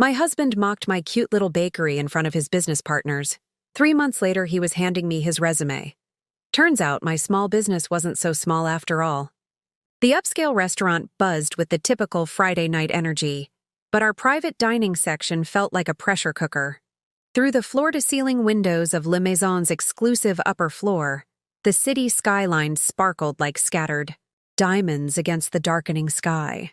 My husband mocked my cute little bakery in front of his business partners. 3 months later, he was handing me his resume. Turns out my small business wasn't so small after all. The upscale restaurant buzzed with the typical Friday night energy, but our private dining section felt like a pressure cooker. Through the floor-to-ceiling windows of Maison's exclusive upper floor, the city skyline sparkled like scattered diamonds against the darkening sky.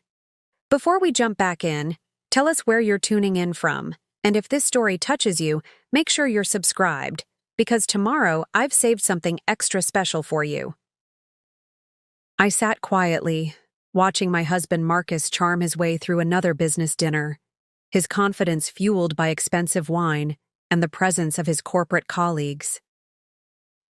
Before we jump back in, tell us where you're tuning in from, and if this story touches you, make sure you're subscribed, because tomorrow I've saved something extra special for you. I sat quietly, watching my husband Marcus charm his way through another business dinner, his confidence fueled by expensive wine and the presence of his corporate colleagues.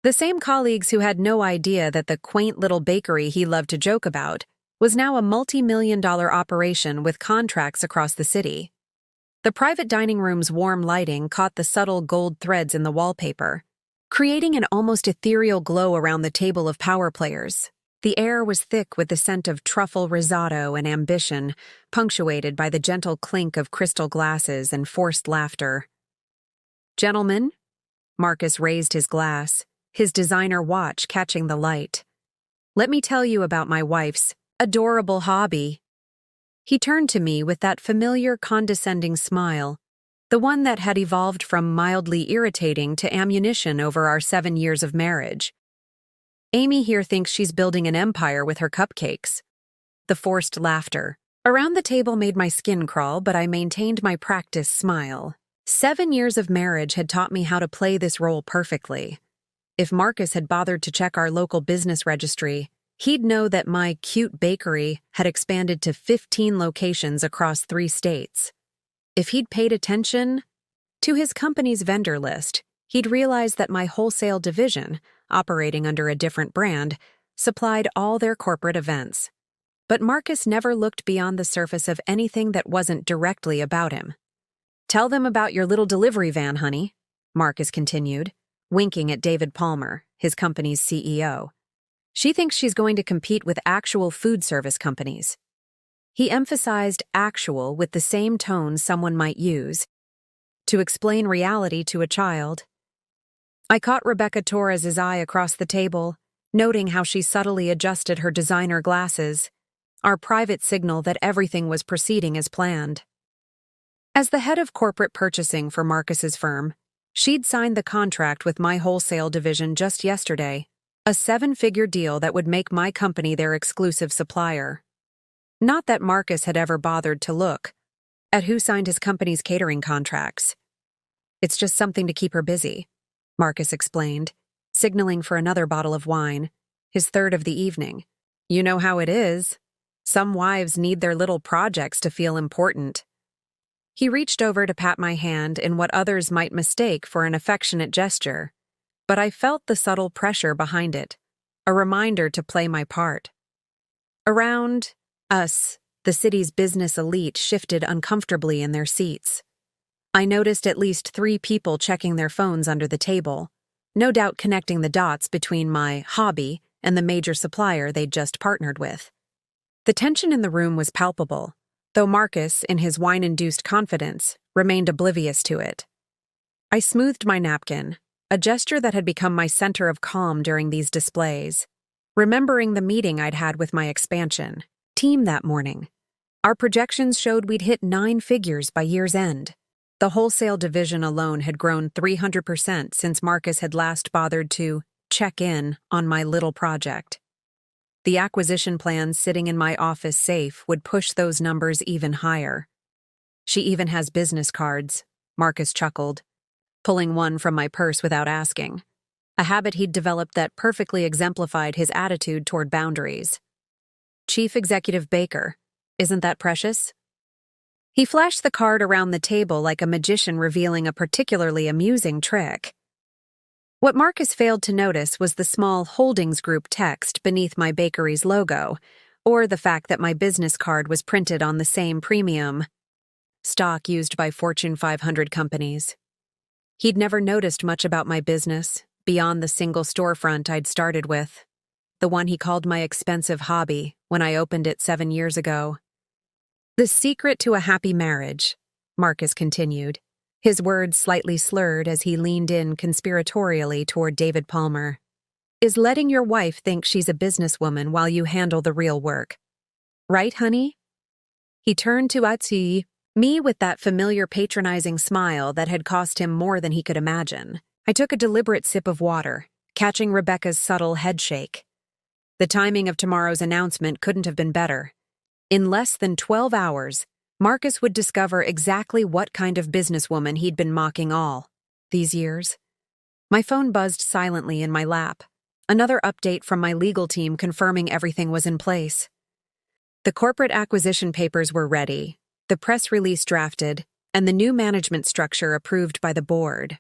The same colleagues who had no idea that the quaint little bakery he loved to joke about was now a multi-million-dollar operation with contracts across the city. The private dining room's warm lighting caught the subtle gold threads in the wallpaper, creating an almost ethereal glow around the table of power players. The air was thick with the scent of truffle risotto and ambition, punctuated by the gentle clink of crystal glasses and forced laughter. "Gentlemen," Marcus raised his glass, his designer watch catching the light. "Let me tell you about my wife's adorable hobby." He turned to me with that familiar condescending smile, the one that had evolved from mildly irritating to ammunition over our 7 years of marriage. "Amy here thinks she's building an empire with her cupcakes." The forced laughter around the table made my skin crawl, but I maintained my practiced smile. 7 years of marriage had taught me how to play this role perfectly. If Marcus had bothered to check our local business registry, he'd know that my cute bakery had expanded to 15 locations across 3 states. If he'd paid attention to his company's vendor list, he'd realize that my wholesale division, operating under a different brand, supplied all their corporate events. But Marcus never looked beyond the surface of anything that wasn't directly about him. "Tell them about your little delivery van, honey," Marcus continued, winking at David Palmer, his company's CEO. "She thinks she's going to compete with actual food service companies." He emphasized actual with the same tone someone might use to explain reality to a child. I caught Rebecca Torres's eye across the table, noting how she subtly adjusted her designer glasses, our private signal that everything was proceeding as planned. As the head of corporate purchasing for Marcus's firm, she'd signed the contract with my wholesale division just yesterday, a 7-figure deal that would make my company their exclusive supplier. Not that Marcus had ever bothered to look at who signed his company's catering contracts. "It's just something to keep her busy," Marcus explained, signaling for another bottle of wine, his third of the evening. "You know how it is. Some wives need their little projects to feel important." He reached over to pat my hand in what others might mistake for an affectionate gesture, but I felt the subtle pressure behind it, a reminder to play my part. Around us, the city's business elite shifted uncomfortably in their seats. I noticed at least 3 people checking their phones under the table, no doubt connecting the dots between my hobby and the major supplier they'd just partnered with. The tension in the room was palpable, though Marcus, in his wine-induced confidence, remained oblivious to it. I smoothed my napkin, a gesture that had become my center of calm during these displays, remembering the meeting I'd had with my expansion team that morning. Our projections showed we'd hit 9 figures by year's end. The wholesale division alone had grown 300% since Marcus had last bothered to check in on my little project. The acquisition plans sitting in my office safe would push those numbers even higher. "She even has business cards," Marcus chuckled, pulling one from my purse without asking, a habit he'd developed that perfectly exemplified his attitude toward boundaries. "Chief Executive Baker, isn't that precious?" He flashed the card around the table like a magician revealing a particularly amusing trick. What Marcus failed to notice was the small holdings group text beneath my bakery's logo, or the fact that my business card was printed on the same premium stock used by Fortune 500 companies. He'd never noticed much about my business, beyond the single storefront I'd started with, the one he called my expensive hobby when I opened it 7 years ago. The secret to a happy marriage: Marcus continued, his words slightly slurred as he leaned in conspiratorially toward David Palmer, is letting your wife think she's a businesswoman while you handle the real work. Right, honey? He turned to me with that familiar patronizing smile that had cost him more than he could imagine. I took a deliberate sip of water, catching Rebecca's subtle headshake. The timing of tomorrow's announcement couldn't have been better. In less than 12 hours, Marcus would discover exactly what kind of businesswoman he'd been mocking all these years. My phone buzzed silently in my lap. Another update from my legal team confirming everything was in place. The corporate acquisition papers were ready, the press release drafted, and the new management structure approved by the board.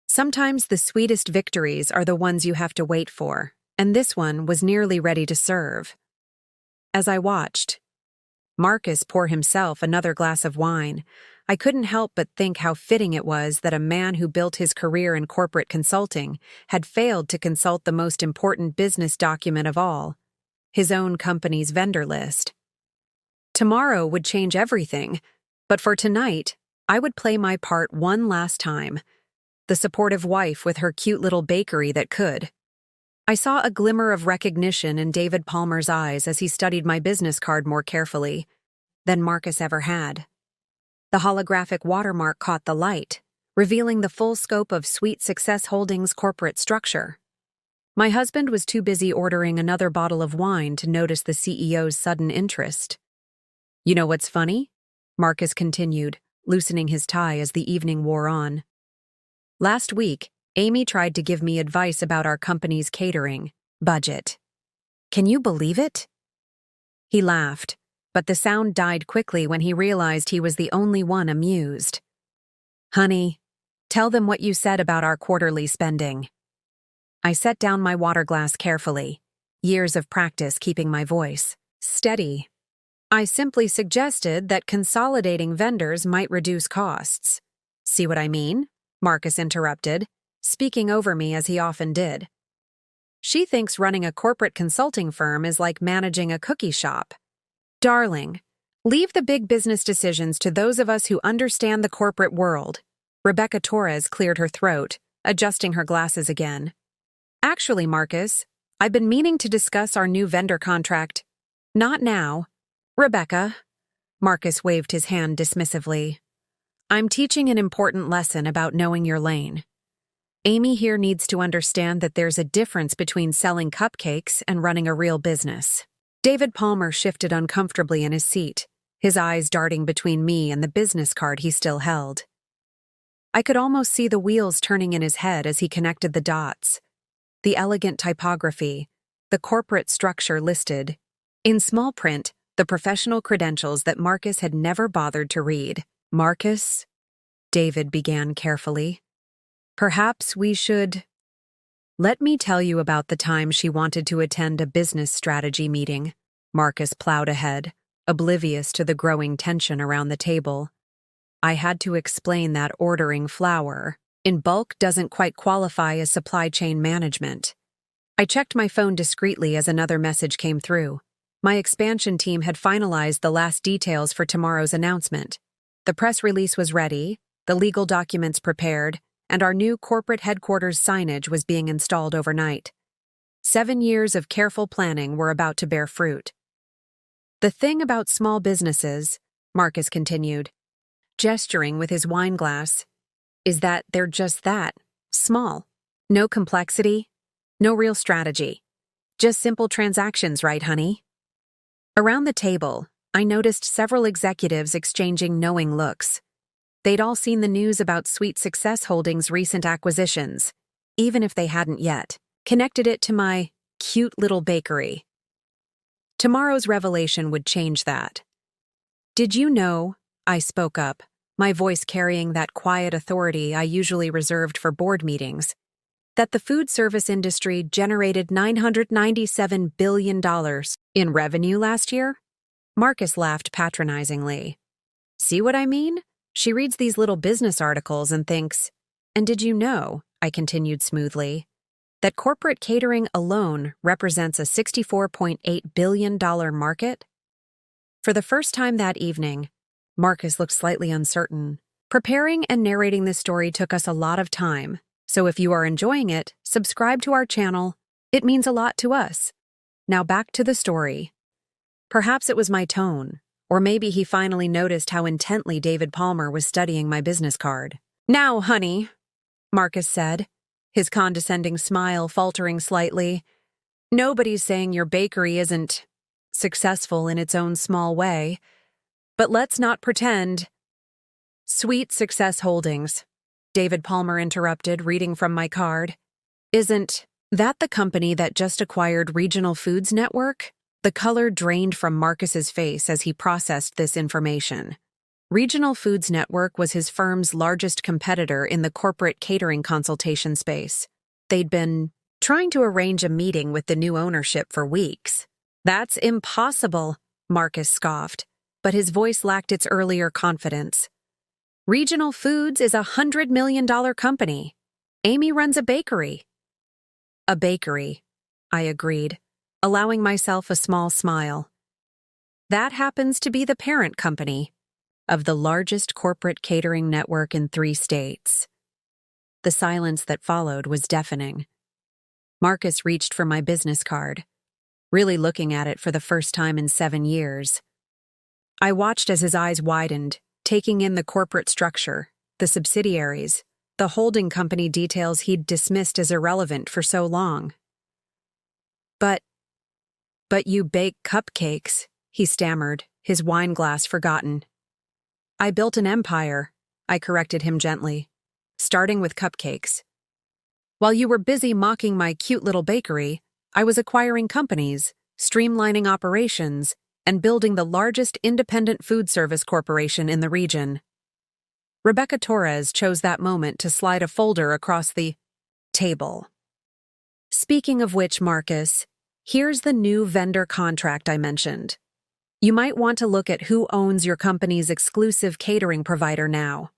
Sometimes the sweetest victories are the ones you have to wait for, and this one was nearly ready to serve. As I watched Marcus pour himself another glass of wine, I couldn't help but think how fitting it was that a man who built his career in corporate consulting had failed to consult the most important business document of all, his own company's vendor list. Tomorrow would change everything, but for tonight, I would play my part one last time, the supportive wife with her cute little bakery that could. I saw a glimmer of recognition in David Palmer's eyes as he studied my business card more carefully than Marcus ever had. The holographic watermark caught the light, revealing the full scope of Sweet Success Holdings' corporate structure. My husband was too busy ordering another bottle of wine to notice the CEO's sudden interest. You know what's funny? Marcus continued, loosening his tie as the evening wore on. Last week, Amy tried to give me advice about our company's catering budget. Can you believe it? He laughed, but the sound died quickly when he realized he was the only one amused. Honey, tell them what you said about our quarterly spending. I set down my water glass carefully, years of practice keeping my voice steady. I simply suggested that consolidating vendors might reduce costs. See what I mean? Marcus interrupted, speaking over me as he often did. She thinks running a corporate consulting firm is like managing a cookie shop. Darling, leave the big business decisions to those of us who understand the corporate world. Rebecca Torres cleared her throat, adjusting her glasses again. Actually, Marcus, I've been meaning to discuss our new vendor contract. Not now. Rebecca. Marcus waved his hand dismissively. I'm teaching an important lesson about knowing your lane. Amy here needs to understand that there's a difference between selling cupcakes and running a real business. David Palmer shifted uncomfortably in his seat, his eyes darting between me and the business card he still held. I could almost see the wheels turning in his head as he connected the dots. The elegant typography, the corporate structure listed. In small print, the professional credentials that Marcus had never bothered to read. Marcus, David began carefully. Perhaps we should... Let me tell you about the time she wanted to attend a business strategy meeting. Marcus plowed ahead, oblivious to the growing tension around the table. I had to explain that ordering flour in bulk doesn't quite qualify as supply chain management. I checked my phone discreetly as another message came through. My expansion team had finalized the last details for tomorrow's announcement. The press release was ready, the legal documents prepared, and our new corporate headquarters signage was being installed overnight. 7 years of careful planning were about to bear fruit. The thing about small businesses, Marcus continued, gesturing with his wine glass, is that they're just that, small. No complexity, no real strategy. Just simple transactions, right, honey? Around the table, I noticed several executives exchanging knowing looks. They'd all seen the news about Sweet Success Holdings' recent acquisitions, even if they hadn't yet, connected it to my cute little bakery. Tomorrow's revelation would change that. Did you know, I spoke up, my voice carrying that quiet authority I usually reserved for board meetings, that the food service industry generated $997 billion in revenue last year? Marcus laughed patronizingly. See what I mean? She reads these little business articles and thinks, and did you know, I continued smoothly, that corporate catering alone represents a $64.8 billion market? For the first time that evening, Marcus looked slightly uncertain. Preparing and narrating this story took us a lot of time, so if you are enjoying it, subscribe to our channel. It means a lot to us. Now back to the story. Perhaps it was my tone, or maybe he finally noticed how intently David Palmer was studying my business card. "Now, honey," Marcus said, his condescending smile faltering slightly. "Nobody's saying your bakery isn't successful in its own small way, but let's not pretend." "Sweet Success Holdings," David Palmer interrupted, reading from my card. "Isn't that the company that just acquired Regional Foods Network?" The color drained from Marcus's face as he processed this information. Regional Foods Network was his firm's largest competitor in the corporate catering consultation space. They'd been trying to arrange a meeting with the new ownership for weeks. "That's impossible," Marcus scoffed, but his voice lacked its earlier confidence. "Regional Foods is a $100 million company. Amy runs a bakery." "A bakery," I agreed, allowing myself a small smile. "That happens to be the parent company of the largest corporate catering network in 3 states. The silence that followed was deafening. Marcus reached for my business card, really looking at it for the first time in 7 years. I watched as his eyes widened, taking in the corporate structure, the subsidiaries, the holding company details he'd dismissed as irrelevant for so long. But you bake cupcakes," he stammered, his wine glass forgotten. "I built an empire," I corrected him gently, "starting with cupcakes. While you were busy mocking my cute little bakery, I was acquiring companies, streamlining operations, and building the largest independent food service corporation in the region." Rebecca Torres chose that moment to slide a folder across the table. "Speaking of which, Marcus, here's the new vendor contract I mentioned. You might want to look at who owns your company's exclusive catering provider now."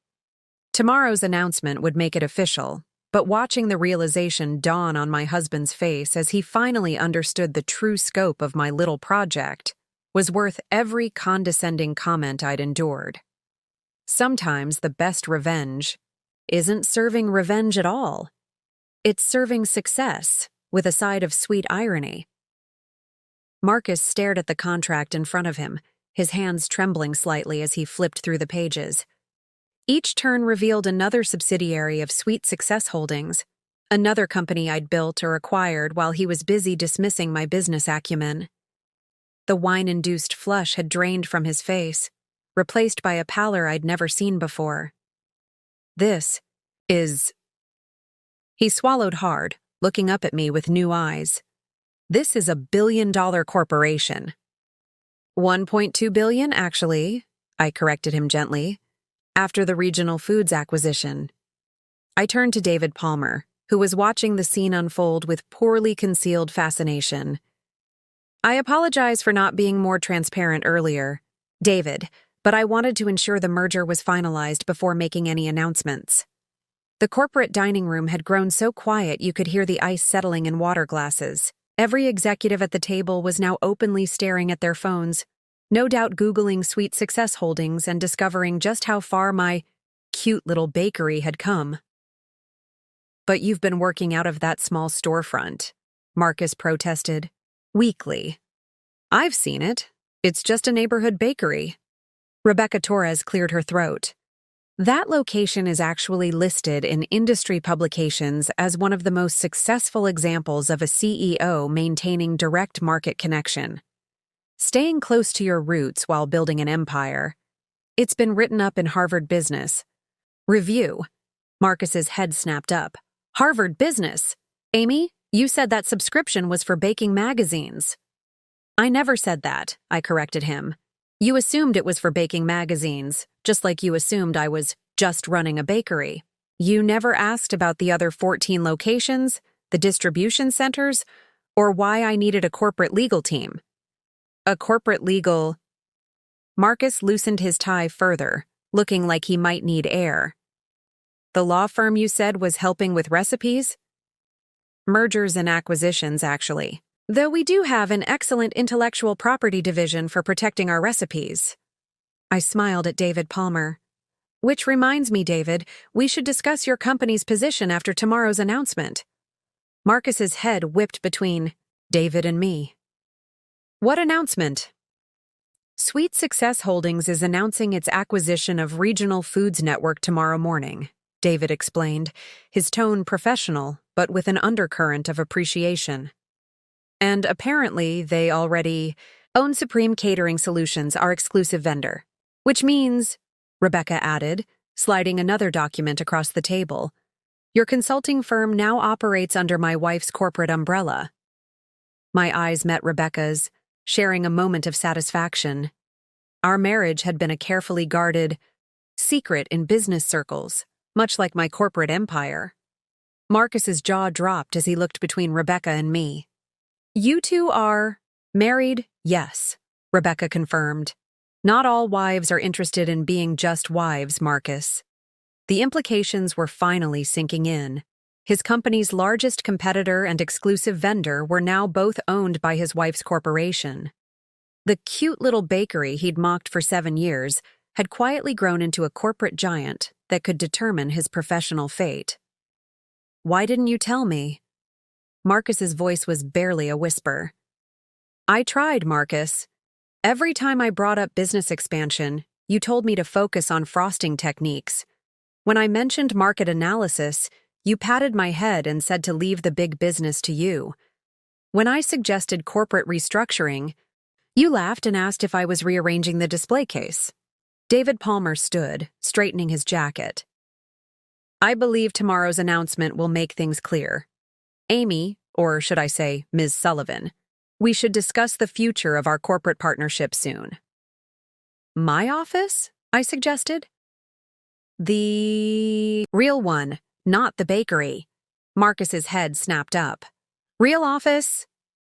Tomorrow's announcement would make it official, but watching the realization dawn on my husband's face as he finally understood the true scope of my little project was worth every condescending comment I'd endured. Sometimes the best revenge isn't serving revenge at all. It's serving success with a side of sweet irony. Marcus stared at the contract in front of him, his hands trembling slightly as he flipped through the pages. Each turn revealed another subsidiary of Sweet Success Holdings, another company I'd built or acquired while he was busy dismissing my business acumen. The wine-induced flush had drained from his face, replaced by a pallor I'd never seen before. "This is..." He swallowed hard, looking up at me with new eyes. "This is a billion-dollar corporation." $1.2 billion, actually, I corrected him gently, after the Regional Foods acquisition. I turned to David Palmer, who was watching the scene unfold with poorly concealed fascination. "I apologize for not being more transparent earlier, David, but I wanted to ensure the merger was finalized before making any announcements." The corporate dining room had grown so quiet you could hear the ice settling in water glasses. Every executive at the table was now openly staring at their phones, no doubt Googling Sweet Success Holdings and discovering just how far my cute little bakery had come. "But you've been working out of that small storefront," Marcus protested. "Weekly. I've seen it. It's just a neighborhood bakery." Rebecca Torres cleared her throat. "That location is actually listed in industry publications as one of the most successful examples of a CEO maintaining direct market connection. Staying close to your roots while building an empire. It's been written up in Harvard Business Review." Marcus's head snapped up. "Harvard Business? Amy, you said that subscription was for baking magazines." "I never said that," I corrected him. "You assumed it was for baking magazines, just like you assumed I was just running a bakery. You never asked about the other 14 locations, the distribution centers, or why I needed a corporate legal team." "A corporate legal..." Marcus loosened his tie further, looking like he might need air. "The law firm you said was helping with recipes?" "Mergers and acquisitions, actually. Though we do have an excellent intellectual property division for protecting our recipes." I smiled at David Palmer. Which reminds me, David, we should discuss your company's position after tomorrow's announcement. Marcus's head whipped between David and me. What announcement? Sweet Success Holdings is announcing its acquisition of Regional Foods Network tomorrow morning, David explained, his tone professional, but with an undercurrent of appreciation. And apparently they already own Supreme Catering Solutions, our exclusive vendor. Which means, Rebecca added, sliding another document across the table, your consulting firm now operates under my wife's corporate umbrella. My eyes met Rebecca's, sharing a moment of satisfaction. Our marriage had been a carefully guarded secret in business circles, much like my corporate empire. Marcus's jaw dropped as he looked between Rebecca and me. You two are married? Yes, Rebecca confirmed. Not all wives are interested in being just wives, Marcus. The implications were finally sinking in. His company's largest competitor and exclusive vendor were now both owned by his wife's corporation. The cute little bakery he'd mocked for 7 years had quietly grown into a corporate giant that could determine his professional fate. Why didn't you tell me? Marcus's voice was barely a whisper. I tried, Marcus. Every time I brought up business expansion, you told me to focus on frosting techniques. When I mentioned market analysis, you patted my head and said to leave the big business to you. When I suggested corporate restructuring, you laughed and asked if I was rearranging the display case. David Palmer stood, straightening his jacket. I believe tomorrow's announcement will make things clear. Amy, or should I say Ms. Sullivan, we should discuss the future of our corporate partnership soon. My office? I suggested. The real one, not the bakery. Marcus's head snapped up. Real office?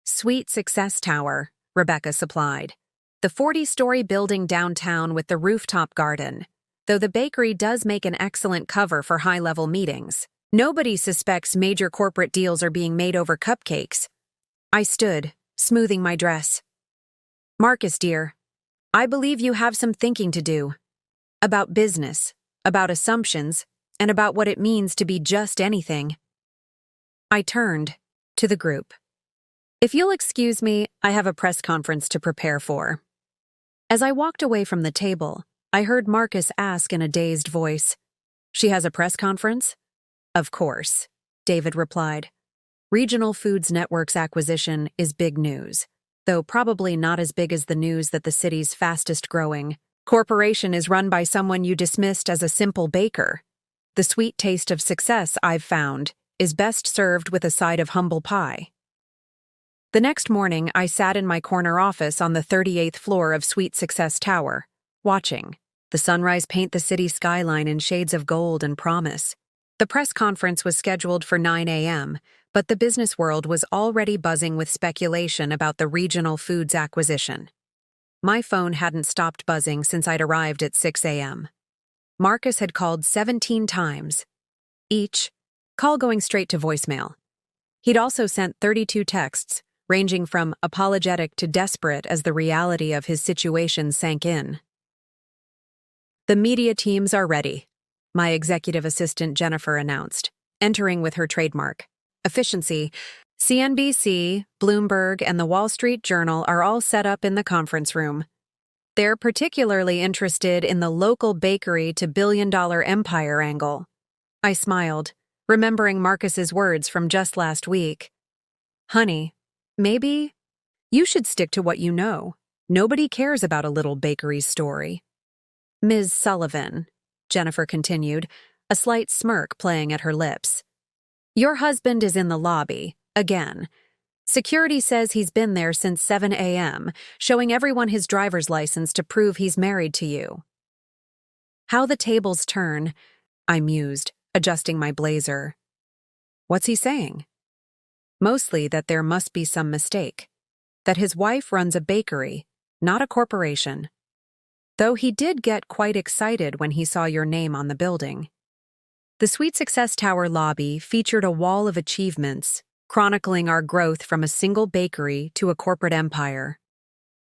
Sweet Success Tower, Rebecca supplied. The 40-story building downtown with the rooftop garden. Though the bakery does make an excellent cover for high-level meetings. Nobody suspects major corporate deals are being made over cupcakes. I stood, smoothing my dress. Marcus, dear, I believe you have some thinking to do. About business, about assumptions, and about what it means to be just anything. I turned to the group. If you'll excuse me, I have a press conference to prepare for. As I walked away from the table, I heard Marcus ask in a dazed voice, She has a press conference? Of course, David replied. Regional Foods Network's acquisition is big news, though probably not as big as the news that the city's fastest-growing corporation is run by someone you dismissed as a simple baker. The sweet taste of success, I've found, is best served with a side of humble pie. The next morning, I sat in my corner office on the 38th floor of Sweet Success Tower, watching the sunrise paint the city skyline in shades of gold and promise. The press conference was scheduled for 9 a.m., but the business world was already buzzing with speculation about the Regional Foods acquisition. My phone hadn't stopped buzzing since I'd arrived at 6 a.m. Marcus had called 17 times, each call going straight to voicemail. He'd also sent 32 texts, ranging from apologetic to desperate as the reality of his situation sank in. The media teams are ready, my executive assistant Jennifer announced, entering with her trademark. Efficiency. CNBC, Bloomberg, and the Wall Street Journal are all set up in the conference room. They're particularly interested in the local bakery to billion-dollar empire angle. I smiled, remembering Marcus's words from just last week. Honey, maybe you should stick to what you know. Nobody cares about a little bakery story. Ms. Sullivan, Jennifer continued, a slight smirk playing at her lips. Your husband is in the lobby, again. Security says he's been there since 7 a.m., showing everyone his driver's license to prove he's married to you. How the tables turn, I mused, adjusting my blazer. What's he saying? Mostly that there must be some mistake. That his wife runs a bakery, not a corporation. Though he did get quite excited when he saw your name on the building. The Sweet Success Tower lobby featured a wall of achievements, chronicling our growth from a single bakery to a corporate empire.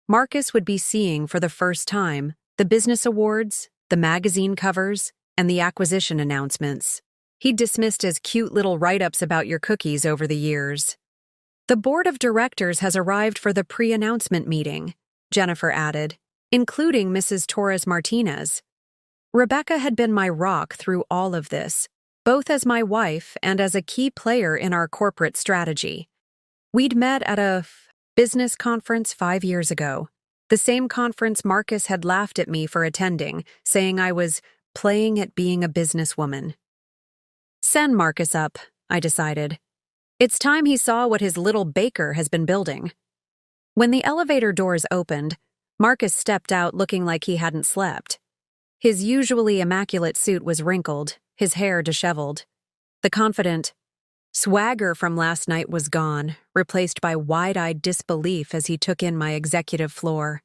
Marcus would be seeing for the first time The business awards, the magazine covers, and the acquisition announcements. He'd dismissed as cute little write-ups about your cookies over the years. The board of directors has arrived for the pre-announcement meeting, Jennifer added, including Mrs. Torres Martinez. Rebecca had been my rock through all of this, both as my wife and as a key player in our corporate strategy. We'd met at a business conference 5 years ago, the same conference Marcus had laughed at me for attending, saying I was playing at being a businesswoman. Send Marcus up, I decided. It's time he saw what his little baker has been building. When the elevator doors opened, Marcus stepped out looking like he hadn't slept. His usually immaculate suit was wrinkled, his hair disheveled. The confident swagger from last night was gone, replaced by wide-eyed disbelief as he took in my executive floor.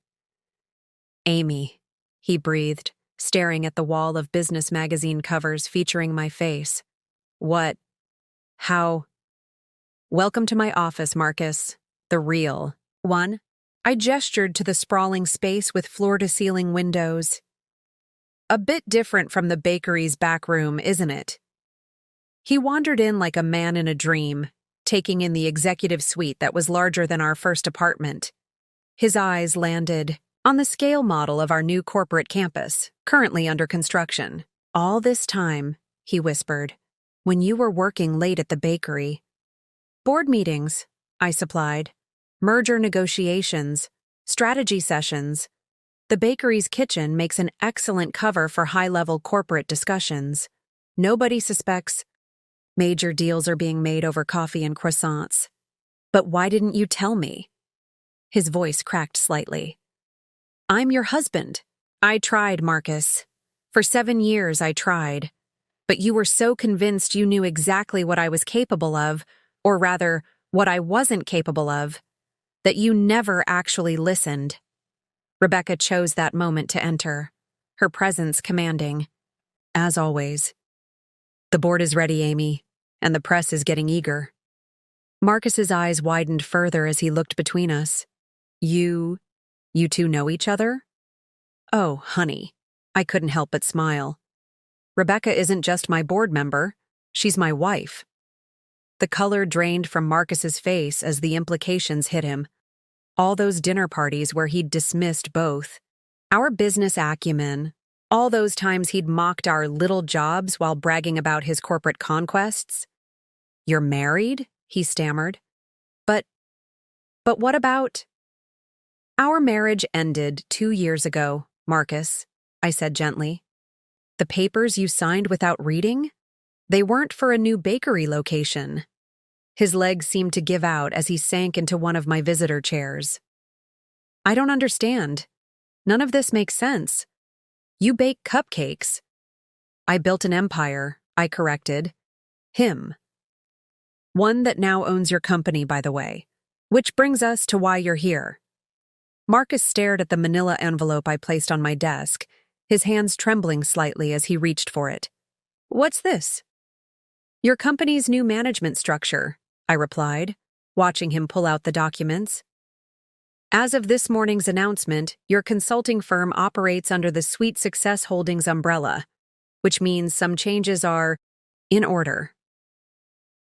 Amy, he breathed, staring at the wall of business magazine covers featuring my face. What? How? Welcome to my office, Marcus. The real one. I gestured to the sprawling space with floor-to-ceiling windows. A bit different from the bakery's back room, isn't it? He wandered in like a man in a dream, taking in the executive suite that was larger than our first apartment. His eyes landed on the scale model of our new corporate campus, currently under construction. All this time, he whispered, when you were working late at the bakery. Board meetings, I supplied. Merger negotiations, strategy sessions. The bakery's kitchen makes an excellent cover for high-level corporate discussions. Nobody suspects major deals are being made over coffee and croissants. But why didn't you tell me? His voice cracked slightly. I'm your husband. I tried, Marcus. For 7 years I tried. But you were so convinced you knew exactly what I was capable of, or rather, what I wasn't capable of, that you never actually listened. Rebecca chose that moment to enter, her presence commanding. As always. The board is ready, Amy, and the press is getting eager. Marcus's eyes widened further as he looked between us. You two know each other? Oh, honey. I couldn't help but smile. Rebecca isn't just my board member, she's my wife. The color drained from Marcus's face as the implications hit him. All those dinner parties where he'd dismissed both. Our business acumen. All those times he'd mocked our little jobs while bragging about his corporate conquests. You're married? He stammered. But what about? Our marriage ended 2 years ago, Marcus, I said gently. The papers you signed without reading? They weren't for a new bakery location. His legs seemed to give out as he sank into one of my visitor chairs. I don't understand. None of this makes sense. You bake cupcakes. I built an empire, I corrected. Him. One that now owns your company, by the way. Which brings us to why you're here. Marcus stared at the manila envelope I placed on my desk, his hands trembling slightly as he reached for it. What's this? Your company's new management structure, I replied, watching him pull out the documents. As of this morning's announcement, your consulting firm operates under the Sweet Success Holdings umbrella, which means some changes are in order.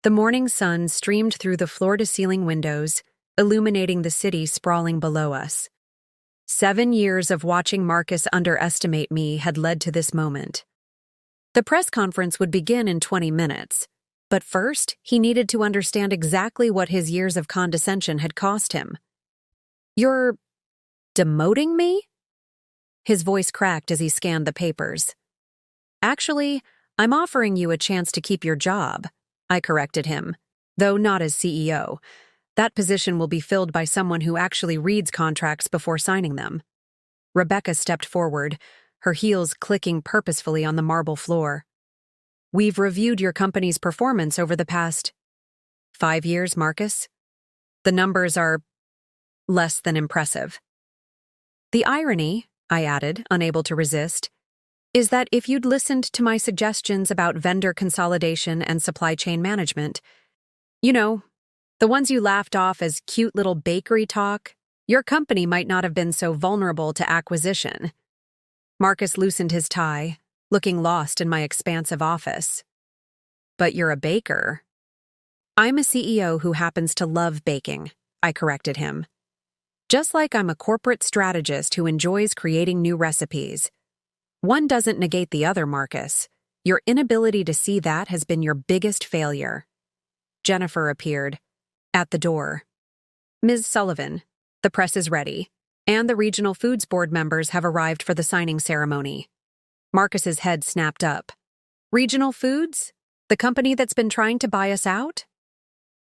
The morning sun streamed through the floor-to-ceiling windows, illuminating the city sprawling below us. 7 years of watching Marcus underestimate me had led to this moment. The press conference would begin in 20 minutes, but first he needed to understand exactly what his years of condescension had cost him. You're demoting me? His voice cracked as he scanned the papers. Actually, I'm offering you a chance to keep your job, I corrected him, though not as CEO. That position will be filled by someone who actually reads contracts before signing them. Rebecca stepped forward, her heels clicking purposefully on the marble floor. We've reviewed your company's performance over the past 5 years, Marcus. The numbers are less than impressive. The irony, I added, unable to resist, is that if you'd listened to my suggestions about vendor consolidation and supply chain management, you know, the ones you laughed off as cute little bakery talk, your company might not have been so vulnerable to acquisition. Marcus loosened his tie, looking lost in my expansive office. But you're a baker. I'm a CEO who happens to love baking, I corrected him. Just like I'm a corporate strategist who enjoys creating new recipes. One doesn't negate the other, Marcus. Your inability to see that has been your biggest failure. Jennifer appeared at the door. Ms. Sullivan, the press is ready, and the Regional Foods Board members have arrived for the signing ceremony. Marcus's head snapped up. Regional Foods? The company that's been trying to buy us out?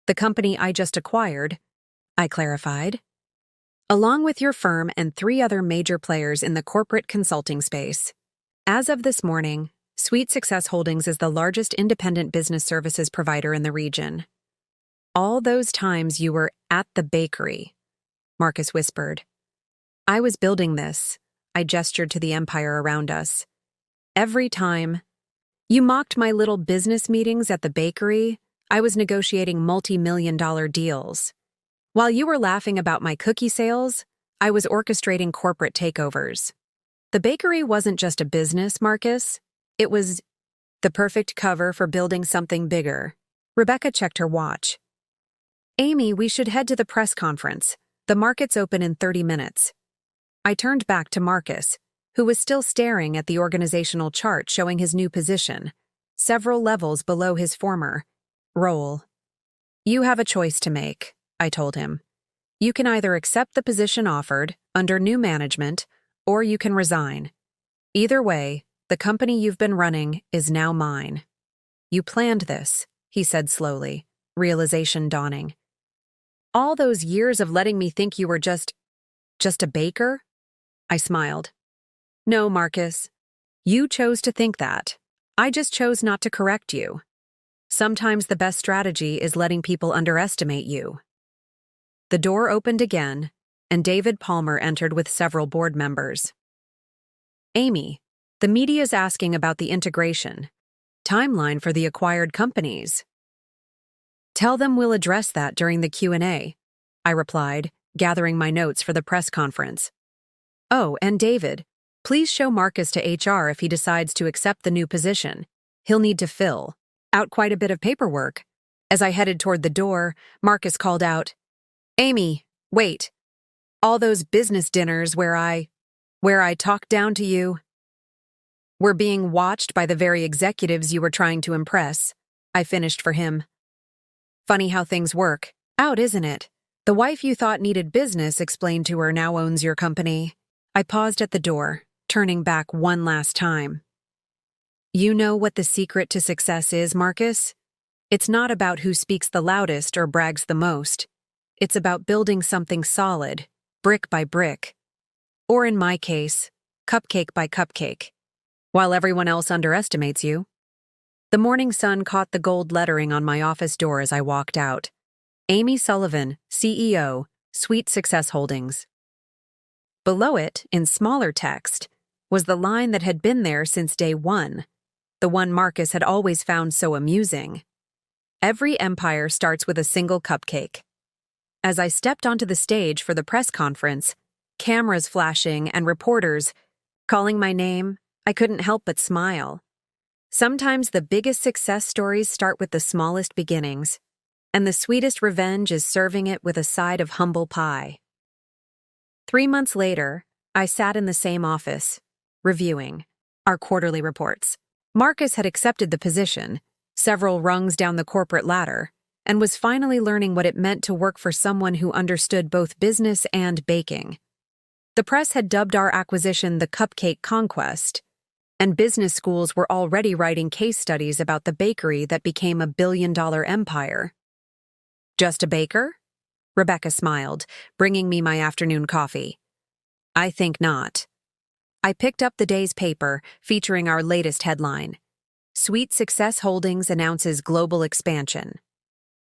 The company I just acquired, I clarified. Along with your firm and 3 other major players in the corporate consulting space. As of this morning, Sweet Success Holdings is the largest independent business services provider in the region. All those times you were at the bakery, Marcus whispered. I was building this, I gestured to the empire around us. Every time you mocked my little business meetings at the bakery, I was negotiating multi-million-dollar deals. While you were laughing about my cookie sales, I was orchestrating corporate takeovers. The bakery wasn't just a business, Marcus. It was the perfect cover for building something bigger. Rebecca checked her watch. Amy, we should head to the press conference. The market's open in 30 minutes. I turned back to Marcus, who was still staring at the organizational chart showing his new position, several levels below his former role. You have a choice to make, I told him. You can either accept the position offered under new management, or you can resign. Either way, the company you've been running is now mine. You planned this, he said slowly, realization dawning. All those years of letting me think you were just a baker? I smiled. No, Marcus. You chose to think that. I just chose not to correct you. Sometimes the best strategy is letting people underestimate you. The door opened again, and David Palmer entered with several board members. Amy, the media's asking about the integration. Timeline for the acquired companies. Tell them we'll address that during the Q&A, I replied, gathering my notes for the press conference. Oh, and David, please show Marcus to HR if he decides to accept the new position. He'll need to fill out quite a bit of paperwork. As I headed toward the door, Marcus called out, Amy, wait. All those business dinners where I talked down to you were being watched by the very executives you were trying to impress. I finished for him. Funny how things work out, isn't it? The wife you thought needed business explained to her now owns your company. I paused at the door, turning back one last time. You know what the secret to success is, Marcus? It's not about who speaks the loudest or brags the most. It's about building something solid, brick by brick. Or in my case, cupcake by cupcake. While everyone else underestimates you. The morning sun caught the gold lettering on my office door as I walked out. Amy Sullivan, CEO, Sweet Success Holdings. Below it, in smaller text, was the line that had been there since day one, the one Marcus had always found so amusing. Every empire starts with a single cupcake. As I stepped onto the stage for the press conference, cameras flashing and reporters calling my name, I couldn't help but smile. Sometimes the biggest success stories start with the smallest beginnings, and the sweetest revenge is serving it with a side of humble pie. 3 months later, I sat in the same office, reviewing our quarterly reports. Marcus had accepted the position, several rungs down the corporate ladder, and was finally learning what it meant to work for someone who understood both business and baking. The press had dubbed our acquisition the Cupcake Conquest, and business schools were already writing case studies about the bakery that became a billion-dollar empire. Just a baker? Rebecca smiled, bringing me my afternoon coffee. I think not. I picked up the day's paper, featuring our latest headline. Sweet Success Holdings announces global expansion.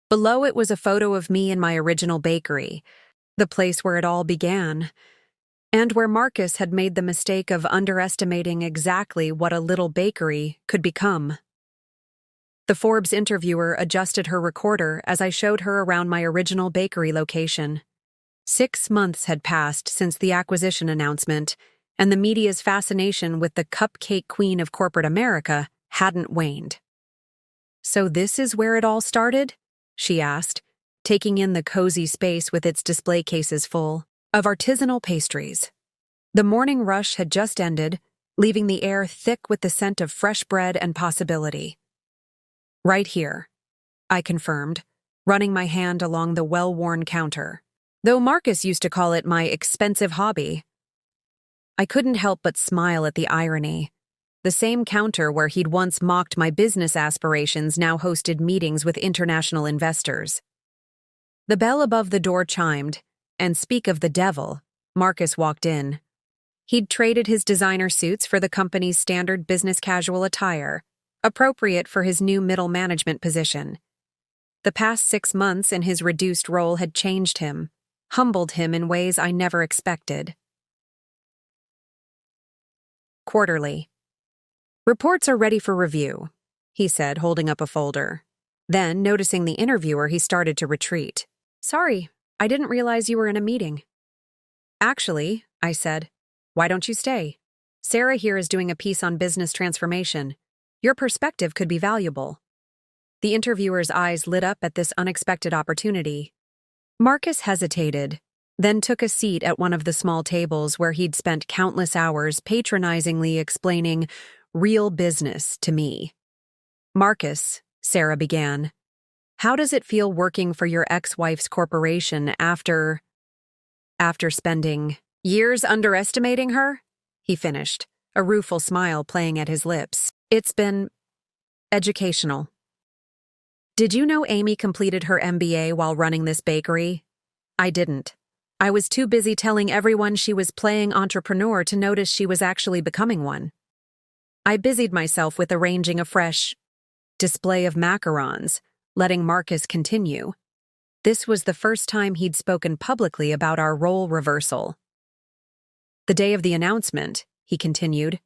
Below it was a photo of me in my original bakery, the place where it all began, and where Marcus had made the mistake of underestimating exactly what a little bakery could become. The Forbes interviewer adjusted her recorder as I showed her around my original bakery location. 6 months had passed since the acquisition announcement, and the media's fascination with the cupcake queen of corporate America hadn't waned. "So this is where it all started?" she asked, taking in the cozy space with its display cases full of artisanal pastries. The morning rush had just ended, leaving the air thick with the scent of fresh bread and possibility. "Right here," I confirmed, running my hand along the well-worn counter. Though Marcus used to call it my expensive hobby, I couldn't help but smile at the irony. The same counter where he'd once mocked my business aspirations now hosted meetings with international investors. The bell above the door chimed, and speak of the devil, Marcus walked in. He'd traded his designer suits for the company's standard business casual attire, appropriate for his new middle management position. The past 6 months in his reduced role had changed him, humbled him in ways I never expected. Quarterly. "Reports are ready for review," he said, holding up a folder. Then, noticing the interviewer, he started to retreat. "Sorry, I didn't realize you were in a meeting." "Actually," I said, "why don't you stay? Sarah here is doing a piece on business transformation. Your perspective could be valuable." The interviewer's eyes lit up at this unexpected opportunity. Marcus hesitated, then took a seat at one of the small tables where he'd spent countless hours patronizingly explaining real business to me. "Marcus," Sarah began, "how does it feel working for your ex-wife's corporation after spending years underestimating her?" he finished, a rueful smile playing at his lips. "It's been educational." "Did you know Amy completed her MBA while running this bakery?" "I didn't. I was too busy telling everyone she was playing entrepreneur to notice she was actually becoming one. I busied myself with arranging a fresh display of macarons, letting Marcus continue. This was the first time he'd spoken publicly about our role reversal. "The day of the announcement," he continued,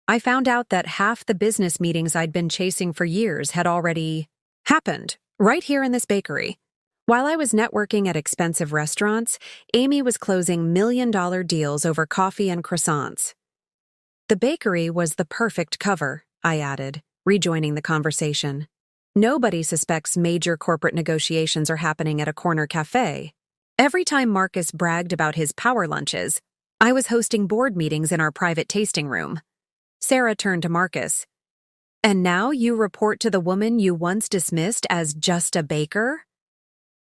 "I found out that half the business meetings I'd been chasing for years had already happened, right here in this bakery. While I was networking at expensive restaurants, Amy was closing million-dollar deals over coffee and croissants. The bakery was the perfect cover," I added, rejoining the conversation. "Nobody suspects major corporate negotiations are happening at a corner cafe." Every time Marcus bragged about his power lunches, I was hosting board meetings in our private tasting room. Sarah turned to Marcus. "And now you report to the woman you once dismissed as just a baker?"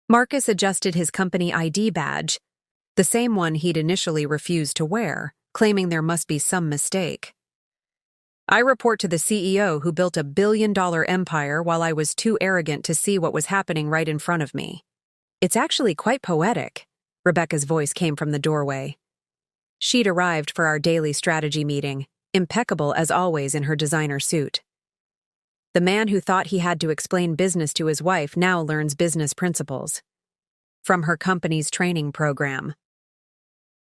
Marcus adjusted his company ID badge, the same one he'd initially refused to wear, claiming there must be some mistake. "I report to the CEO who built a billion-dollar empire while I was too arrogant to see what was happening right in front of me." "It's actually quite poetic," Rebecca's voice came from the doorway. She'd arrived for our daily strategy meeting, impeccable as always in her designer suit. The man who thought he had to explain business to his wife now learns business principles from her company's training program.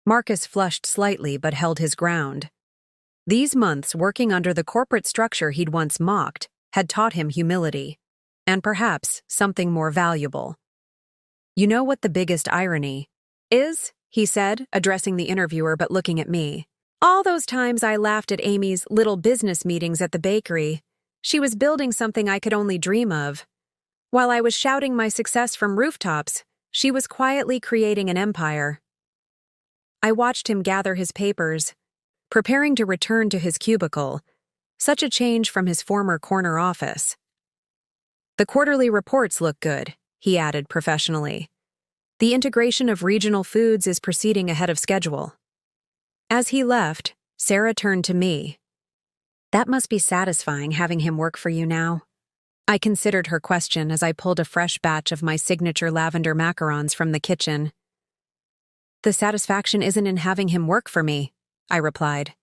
Marcus flushed slightly but held his ground. These months working under the corporate structure he'd once mocked had taught him humility, and perhaps something more valuable. "You know what the biggest irony is?" he said, addressing the interviewer but looking at me. "All those times I laughed at Amy's little business meetings at the bakery. She was building something I could only dream of. While I was shouting my success from rooftops, she was quietly creating an empire." I watched him gather his papers, preparing to return to his cubicle, such a change from his former corner office. "The quarterly reports look good," he added professionally. "The integration of regional foods is proceeding ahead of schedule." As he left, Sarah turned to me. "That must be satisfying having him work for you now." I considered her question as I pulled a fresh batch of my signature lavender macarons from the kitchen. "The satisfaction isn't in having him work for me," I replied.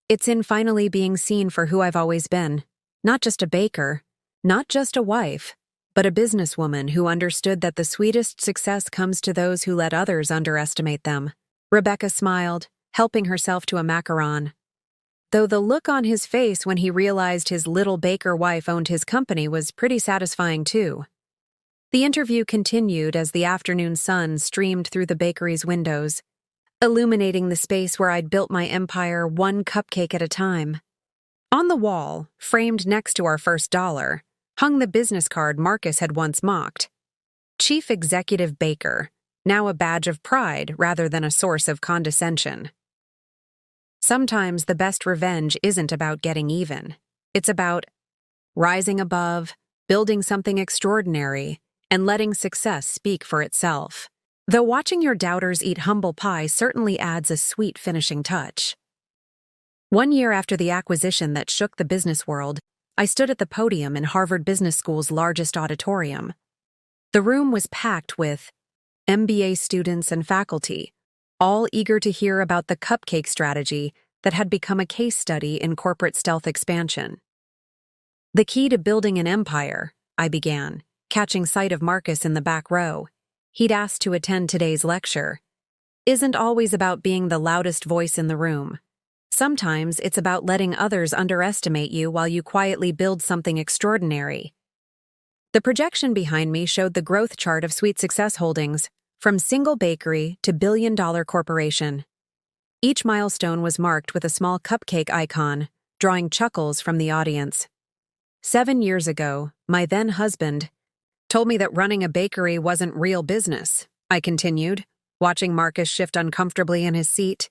"It's in finally being seen for who I've always been. Not just a baker, not just a wife, but a businesswoman who understood that the sweetest success comes to those who let others underestimate them." Rebecca smiled, helping herself to a macaron, though the look on his face when he realized his little baker wife owned his company was pretty satisfying too. The interview continued as the afternoon sun streamed through the bakery's windows. illuminating the space where I'd built my empire one cupcake at a time. On the wall, framed next to our first dollar, hung the business card Marcus had once mocked. Chief Executive Baker, now a badge of pride rather than a source of condescension. Sometimes the best revenge isn't about getting even. It's about rising above, building something extraordinary, and letting success speak for itself. Though watching your doubters eat humble pie certainly adds a sweet finishing touch. 1 year after the acquisition that shook the business world, I stood at the podium in Harvard Business School's largest auditorium. The room was packed with MBA students and faculty, all eager to hear about the cupcake strategy that had become a case study in corporate stealth expansion. The key to building an empire, I began, catching sight of Marcus in the back row. He'd asked to attend today's lecture. Isn't always about being the loudest voice in the room. Sometimes it's about letting others underestimate you while you quietly build something extraordinary. The projection behind me showed the growth chart of Sweet Success Holdings, from single bakery to billion-dollar corporation. Each milestone was marked with a small cupcake icon, drawing chuckles from the audience. 7 years ago, my then-husband told me that running a bakery wasn't real business, I continued, watching Marcus shift uncomfortably in his seat.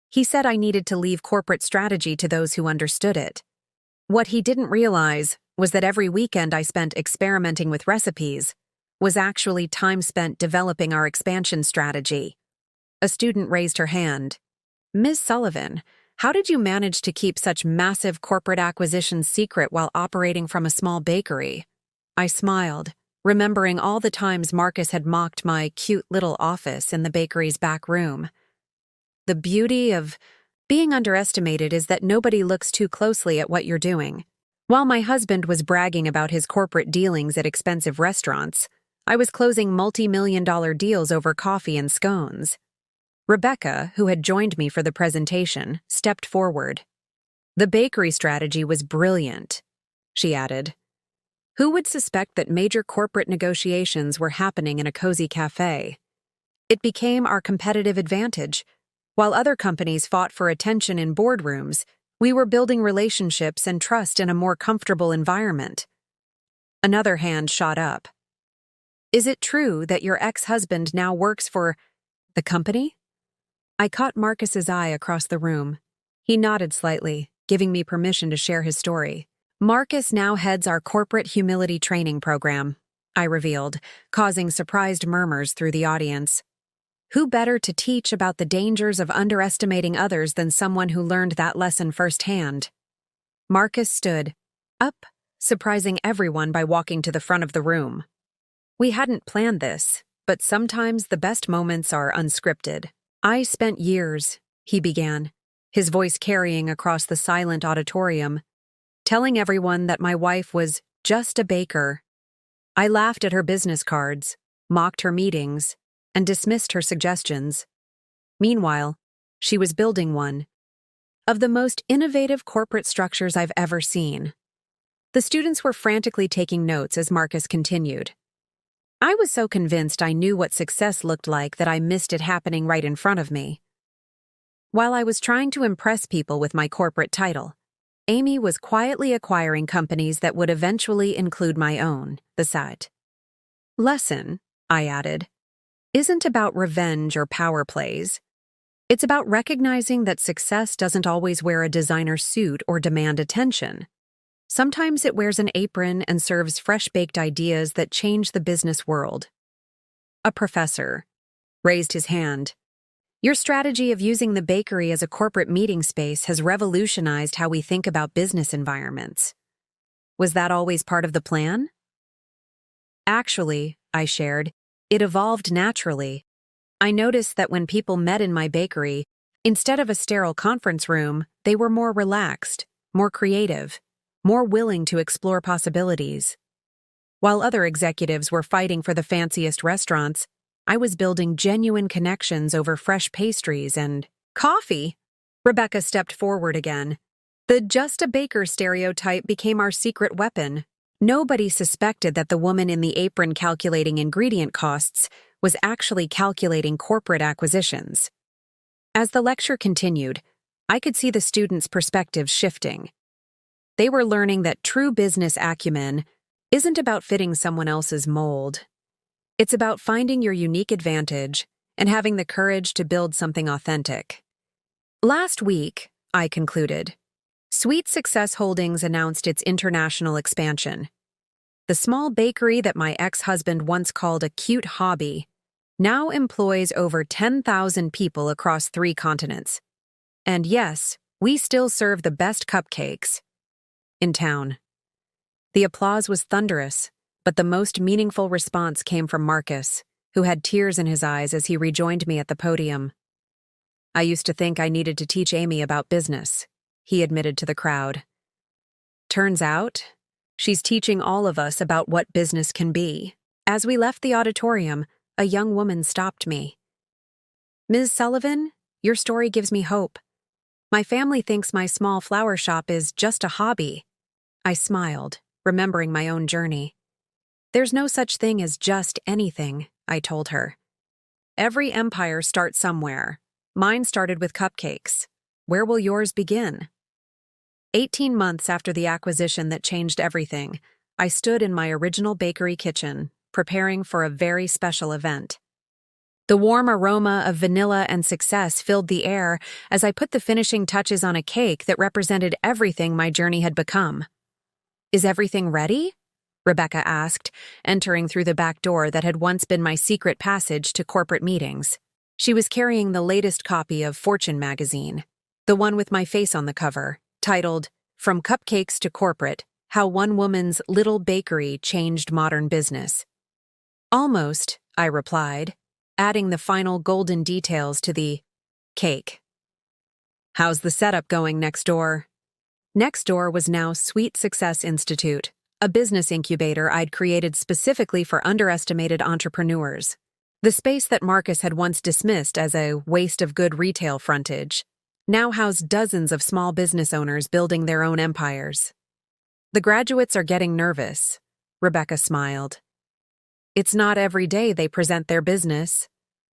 He said I needed to leave corporate strategy to those who understood it. What he didn't realize was that every weekend I spent experimenting with recipes was actually time spent developing our expansion strategy. A student raised her hand. Ms. Sullivan, how did you manage to keep such massive corporate acquisitions secret while operating from a small bakery? I smiled, remembering all the times Marcus had mocked my cute little office in the bakery's back room. The beauty of being underestimated is that nobody looks too closely at what you're doing. While my husband was bragging about his corporate dealings at expensive restaurants, I was closing multi-million-dollar deals over coffee and scones. Rebecca, who had joined me for the presentation, stepped forward. The bakery strategy was brilliant, she added. Who would suspect that major corporate negotiations were happening in a cozy cafe? It became our competitive advantage. While other companies fought for attention in boardrooms, we were building relationships and trust in a more comfortable environment. Another hand shot up. Is it true that your ex-husband now works for the company? I caught Marcus's eye across the room. He nodded slightly, giving me permission to share his story. Marcus now heads our corporate humility training program, I revealed, causing surprised murmurs through the audience. Who better to teach about the dangers of underestimating others than someone who learned that lesson firsthand? Marcus stood up, surprising everyone by walking to the front of the room. We hadn't planned this, but sometimes the best moments are unscripted. I spent years, he began, his voice carrying across the silent auditorium, telling everyone that my wife was just a baker. I laughed at her business cards, mocked her meetings, and dismissed her suggestions. Meanwhile, she was building one of the most innovative corporate structures I've ever seen. The students were frantically taking notes as Marcus continued. I was so convinced I knew what success looked like that I missed it happening right in front of me. While I was trying to impress people with my corporate title, Amy was quietly acquiring companies that would eventually include my own, the site. Lesson, I added, isn't about revenge or power plays. It's about recognizing that success doesn't always wear a designer suit or demand attention. Sometimes it wears an apron and serves fresh-baked ideas that change the business world. A professor raised his hand. Your strategy of using the bakery as a corporate meeting space has revolutionized how we think about business environments. Was that always part of the plan? Actually, I shared, it evolved naturally. I noticed that when people met in my bakery, instead of a sterile conference room, they were more relaxed, more creative, more willing to explore possibilities. While other executives were fighting for the fanciest restaurants, I was building genuine connections over fresh pastries and coffee. Rebecca stepped forward again. The just a baker stereotype became our secret weapon. Nobody suspected that the woman in the apron calculating ingredient costs was actually calculating corporate acquisitions. As the lecture continued, I could see the students' perspectives shifting. They were learning that true business acumen isn't about fitting someone else's mold. It's about finding your unique advantage and having the courage to build something authentic. Last week, I concluded, Sweet Success Holdings announced its international expansion. The small bakery that my ex-husband once called a cute hobby now employs over 10,000 people across 3 continents. And yes, we still serve the best cupcakes in town. The applause was thunderous, but the most meaningful response came from Marcus, who had tears in his eyes as he rejoined me at the podium. I used to think I needed to teach Amy about business, he admitted to the crowd. Turns out, she's teaching all of us about what business can be. As we left the auditorium, a young woman stopped me. Ms. Sullivan, your story gives me hope. My family thinks my small flower shop is just a hobby. I smiled, remembering my own journey. There's no such thing as just anything, I told her. Every empire starts somewhere. Mine started with cupcakes. Where will yours begin? 18 months after the acquisition that changed everything, I stood in my original bakery kitchen, preparing for a very special event. The warm aroma of vanilla and success filled the air as I put the finishing touches on a cake that represented everything my journey had become. Is everything ready? Rebecca asked, entering through the back door that had once been my secret passage to corporate meetings. She was carrying the latest copy of Fortune magazine, the one with my face on the cover, titled, From Cupcakes to Corporate, How One Woman's Little Bakery Changed Modern Business. Almost, I replied, adding the final golden details to the cake. How's the setup going next door? Next door was now Sweet Success Institute, a business incubator I'd created specifically for underestimated entrepreneurs. The space that Marcus had once dismissed as a waste of good retail frontage now housed dozens of small business owners building their own empires. The graduates are getting nervous, Rebecca smiled. It's not every day they present their business.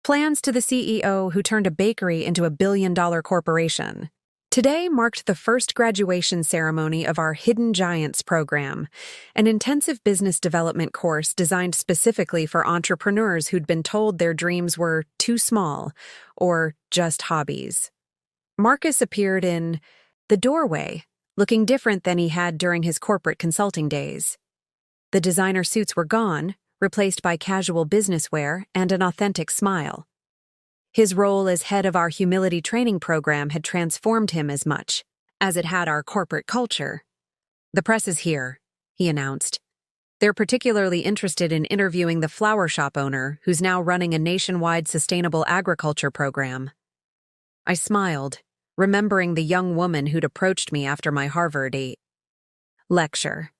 Plans to the CEO who turned a bakery into a billion-dollar corporation. Today marked the first graduation ceremony of our Hidden Giants program, an intensive business development course designed specifically for entrepreneurs who'd been told their dreams were too small or just hobbies. Marcus appeared in the doorway, looking different than he had during his corporate consulting days. The designer suits were gone, replaced by casual business wear and an authentic smile. His role as head of our humility training program had transformed him as much as it had our corporate culture. The press is here, he announced. They're particularly interested in interviewing the flower shop owner who's now running a nationwide sustainable agriculture program. I smiled, remembering the young woman who'd approached me after my Harvard lecture.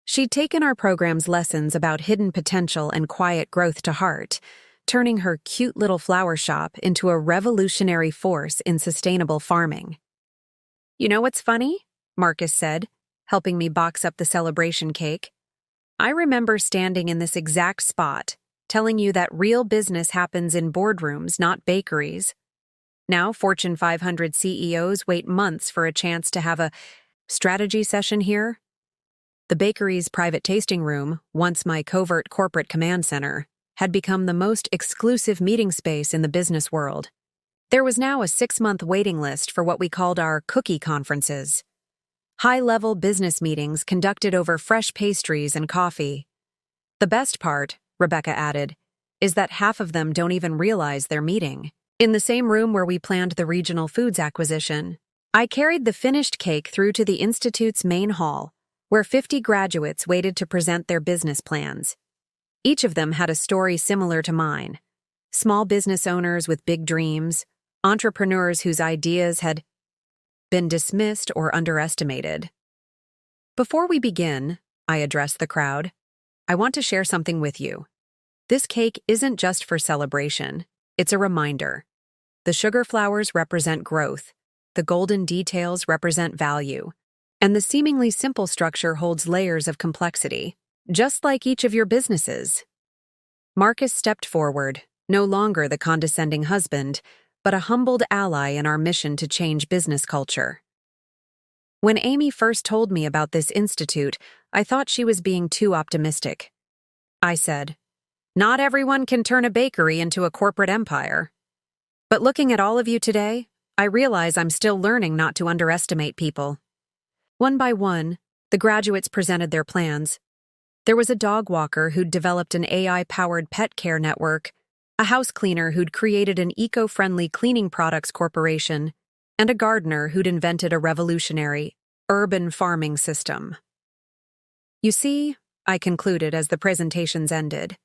She'd taken our program's lessons about hidden potential and quiet growth to heart, turning her cute little flower shop into a revolutionary force in sustainable farming. You know what's funny? Marcus said, helping me box up the celebration cake. I remember standing in this exact spot, telling you that real business happens in boardrooms, not bakeries. Now Fortune 500 CEOs wait months for a chance to have a strategy session here. The bakery's private tasting room, once my covert corporate command center, had become the most exclusive meeting space in the business world. There was now a 6-month waiting list for what we called our cookie conferences. High-level business meetings conducted over fresh pastries and coffee. The best part, Rebecca added, is that half of them don't even realize they're meeting. In the same room where we planned the regional foods acquisition, I carried the finished cake through to the Institute's main hall, where 50 graduates waited to present their business plans. Each of them had a story similar to mine. Small business owners with big dreams, entrepreneurs whose ideas had been dismissed or underestimated. Before we begin, I addressed the crowd, I want to share something with you. This cake isn't just for celebration, it's a reminder. The sugar flowers represent growth, the golden details represent value, and the seemingly simple structure holds layers of complexity. Just like each of your businesses. Marcus stepped forward, no longer the condescending husband, but a humbled ally in our mission to change business culture. When Amy first told me about this institute, I thought she was being too optimistic. I said, "Not everyone can turn a bakery into a corporate empire." But looking at all of you today, I realize I'm still learning not to underestimate people. One by one, the graduates presented their plans. There was a dog walker who'd developed an AI-powered pet care network, a house cleaner who'd created an eco-friendly cleaning products corporation, and a gardener who'd invented a revolutionary urban farming system. You see, I concluded as the presentations ended,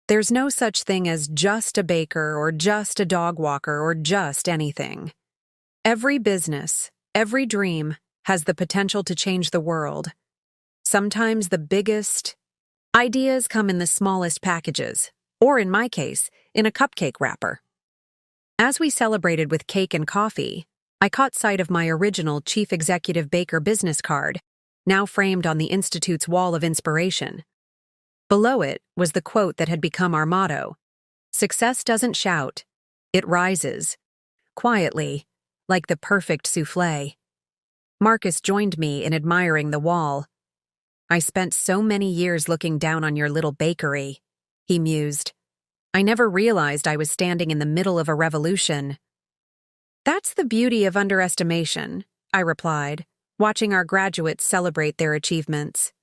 there's no such thing as just a baker or just a dog walker or just anything. Every business, every dream has the potential to change the world. Sometimes the biggest ideas come in the smallest packages, or in my case, in a cupcake wrapper. As we celebrated with cake and coffee, I caught sight of my original Chief Executive Baker business card, now framed on the Institute's wall of inspiration. Below it was the quote that had become our motto: "Success doesn't shout, it rises, quietly, like the perfect soufflé." Marcus joined me in admiring the wall. "I spent so many years looking down on your little bakery," he mused. "I never realized I was standing in the middle of a revolution." "That's the beauty of underestimation," I replied, watching our graduates celebrate their achievements.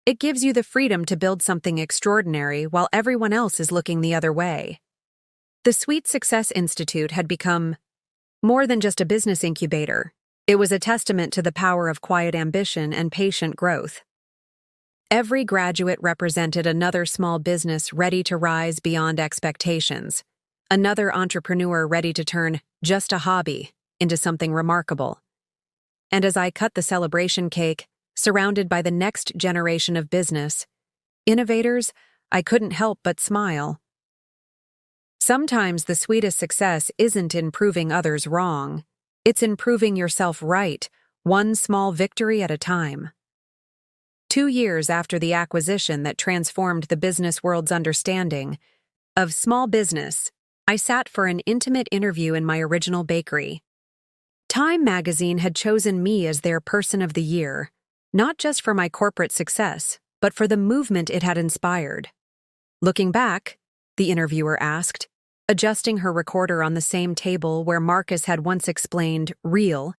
"It gives you the freedom to build something extraordinary while everyone else is looking the other way." The Sweet Success Institute had become more than just a business incubator. It was a testament to the power of quiet ambition and patient growth. Every graduate represented another small business ready to rise beyond expectations, another entrepreneur ready to turn just a hobby into something remarkable. And as I cut the celebration cake, surrounded by the next generation of business innovators, I couldn't help but smile. Sometimes the sweetest success isn't in proving others wrong. It's in proving yourself right, one small victory at a time. 2 years after the acquisition that transformed the business world's understanding of small business, I sat for an intimate interview in my original bakery. Time magazine had chosen me as their Person of the Year, not just for my corporate success, but for the movement it had inspired. "Looking back," the interviewer asked, adjusting her recorder on the same table where Marcus had once explained real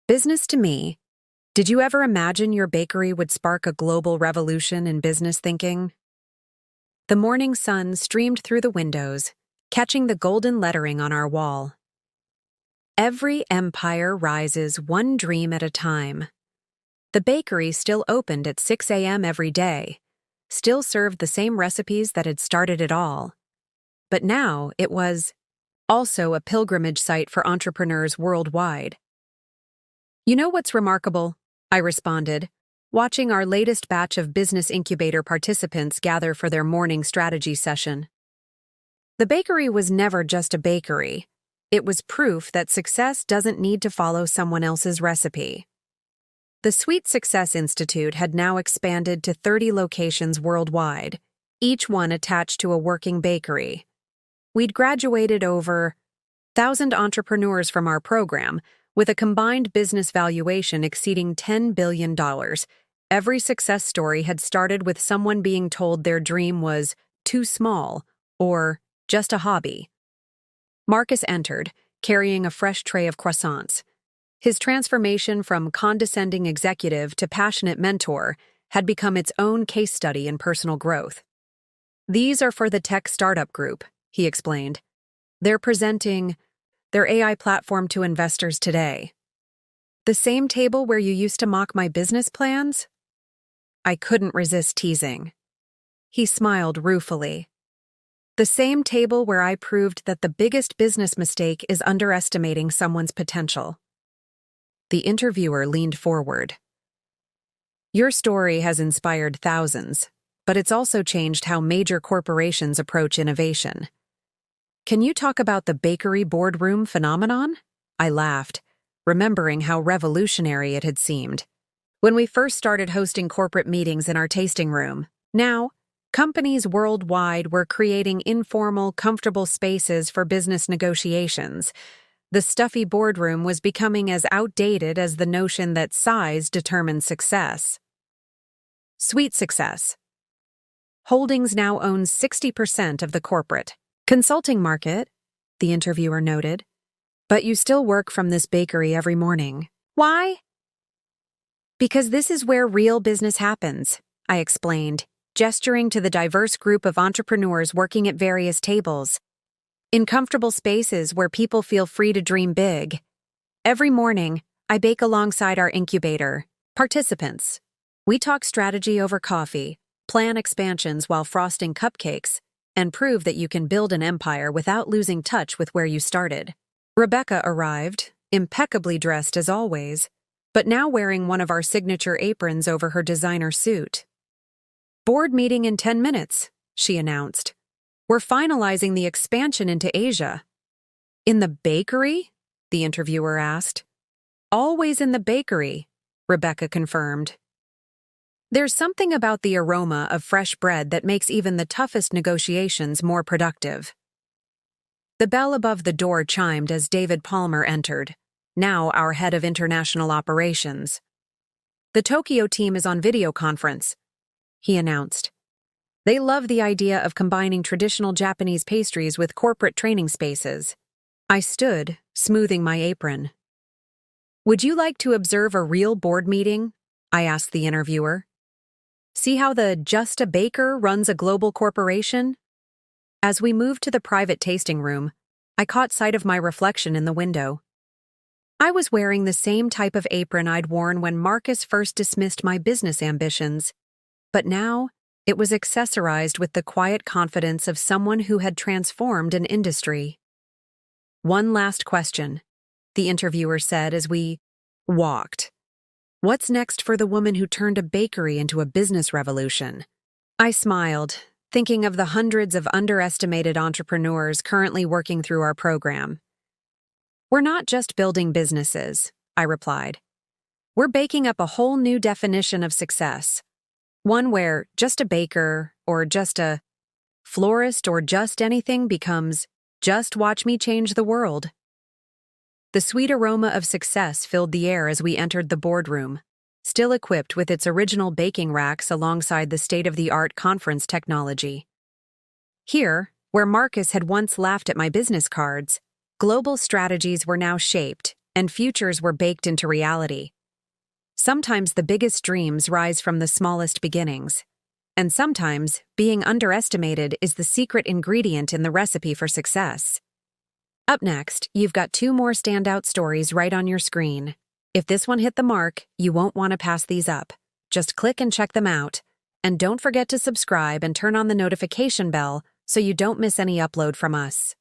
business to me, "did you ever imagine your bakery would spark a global revolution in business thinking?" The morning sun streamed through the windows, catching the golden lettering on our wall. "Every empire rises one dream at a time." The bakery still opened at 6 a.m. every day, still served the same recipes that had started it all. But now it was also a pilgrimage site for entrepreneurs worldwide. "You know what's remarkable?" I responded, watching our latest batch of business incubator participants gather for their morning strategy session. The bakery was never just a bakery. It was proof that success doesn't need to follow someone else's recipe. The Sweet Success Institute had now expanded to 30 locations worldwide, each one attached to a working bakery. We'd graduated over 1,000 entrepreneurs from our program, with a combined business valuation exceeding $10 billion. Every success story had started with someone being told their dream was too small or just a hobby. Marcus entered, carrying a fresh tray of croissants. His transformation from condescending executive to passionate mentor had become its own case study in personal growth. "These are for the tech startup group," he explained. "They're presenting their AI platform to investors today." "The same table where you used to mock my business plans?" I couldn't resist teasing. He smiled ruefully. "The same table where I proved that the biggest business mistake is underestimating someone's potential." The interviewer leaned forward. "Your story has inspired thousands, but it's also changed how major corporations approach innovation. Can you talk about the bakery boardroom phenomenon?" I laughed, remembering how revolutionary it had seemed when we first started hosting corporate meetings in our tasting room. Now, Companies worldwide were creating informal, comfortable spaces for business negotiations. The stuffy boardroom was becoming as outdated as the notion that size determined success. Sweet success. Holdings now owns 60% of the corporate consulting market, the interviewer noted. But you still work from this bakery every morning. Why? Because this is where real business happens, I explained, gesturing to the diverse group of entrepreneurs working at various tables. In comfortable spaces where people feel free to dream big. Every morning, I bake alongside our incubator participants. We talk strategy over coffee, plan expansions while frosting cupcakes, and prove that you can build an empire without losing touch with where you started. Rebecca arrived, impeccably dressed as always, but now wearing one of our signature aprons over her designer suit. Board meeting in 10 minutes, she announced. We're finalizing the expansion into Asia. In the bakery? The interviewer asked. Always in the bakery, Rebecca confirmed. There's something about the aroma of fresh bread that makes even the toughest negotiations more productive. The bell above the door chimed as David Palmer entered, now our head of international operations. The Tokyo team is on video conference, he announced. They love the idea of combining traditional Japanese pastries with corporate training spaces. I stood, smoothing my apron. Would you like to observe a real board meeting? I asked the interviewer. See how the just a baker runs a global corporation? As we moved to the private tasting room, I caught sight of my reflection in the window. I was wearing the same type of apron I'd worn when Marcus first dismissed my business ambitions, but now it was accessorized with the quiet confidence of someone who had transformed an industry. One last question, the interviewer said as we walked. What's next for the woman who turned a bakery into a business revolution? I smiled, thinking of the hundreds of underestimated entrepreneurs currently working through our program. We're not just building businesses, I replied. We're baking up a whole new definition of success. One where just a baker, or just a florist, or just anything becomes just watch me change the world. The sweet aroma of success filled the air as we entered the boardroom, still equipped with its original baking racks alongside the state-of-the-art conference technology. Here, where Marcus had once laughed at my business cards, global strategies were now shaped, and futures were baked into reality. Sometimes the biggest dreams rise from the smallest beginnings, and sometimes being underestimated is the secret ingredient in the recipe for success. Up next, you've got 2 more standout stories right on your screen. If this one hit the mark, you won't want to pass these up. Just click and check them out. And don't forget to subscribe and turn on the notification bell so you don't miss any upload from us.